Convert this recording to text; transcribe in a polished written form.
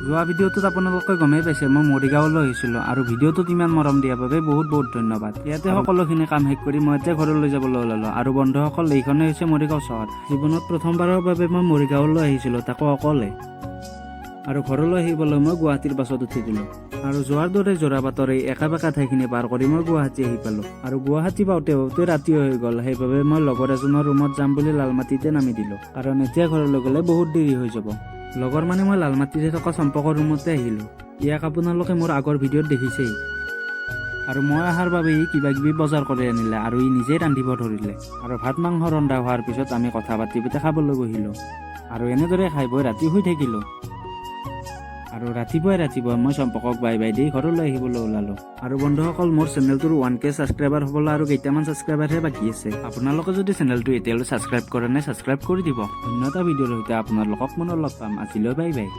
যোৱা ভিডিঅ'টোত আপোনালোকে গমেই পাইছে মই মৰিগাঁৱলৈ আহিছিলোঁ আৰু ভিডিঅ'টোত ইমান মৰম দিয়াৰ বাবে বহুত বহুত ধন্যবাদ। ইয়াতে সকলোখিনি কাম শেষ কৰি মই এতিয়া ঘৰলৈ যাবলৈ ওলালোঁ আৰু বন্ধুসকল এইখনেই হৈছে মৰিগাঁও চহৰ। জীৱনত প্ৰথমবাৰৰ বাবে মই মৰিগাঁৱলৈ আহিছিলোঁ, তাকো অকলে। আৰু ঘৰলৈ আহিবলৈ মই গুৱাহাটীৰ বাছত উঠি দিলোঁ আৰু যোৱাৰ দৰে যোৰাবাটৰে একা বেকা ঠাইখিনি পাৰ কৰি মই গুৱাহাটী আহি পালোঁ আৰু গুৱাহাটী পাওঁতে ৰাতি হৈ গ'ল। সেইবাবে মই লগৰ এজনৰ ৰুমত যাম বুলি লালমাটিতে নামি দিলোঁ, কাৰণ এতিয়া ঘৰলৈ গ'লে বহুত দেৰি হৈ যাব। লগৰ মানে মই লালমাটিতে থকা চম্পকৰ ৰুমতে আহিলোঁ। ইয়াক আপোনালোকে মোৰ আগৰ ভিডিঅ'ত দেখিছেই। আৰু মই অহাৰ বাবে ই কিবা কিবি বজাৰ কৰি আনিলে আৰু ই নিজেই ৰান্ধিব ধৰিলে আৰু ভাত মাংস ৰন্ধা হোৱাৰ পিছত আমি কথা পাতি খাবলৈ বহিলোঁ আৰু এনেদৰে খাই বৈ ৰাতি শুই থাকিলোঁ। আৰু ৰাতিপুৱাই মই চম্পকক বাই বাই দি ঘৰলৈ আহিবলৈ ওলালোঁ। আৰু বন্ধুসকল, মোৰ চেনেলটোৰ 1K ছাবস্ক্ৰাইবাৰ হ'বলৈ আৰু কেইটামান ছাবস্ক্ৰাইবাৰহে বাকী আছে। আপোনালোকে যদি চেনেলটো এতিয়ালৈ ছাবস্ক্ৰাইব কৰা নাই, ছাবস্ক্ৰাইব কৰি দিব। অন্য এটা ভিডিঅ'ৰ সৈতে আপোনালোকক পুনৰ লগ পাম। আজিলৈ বাই বাই।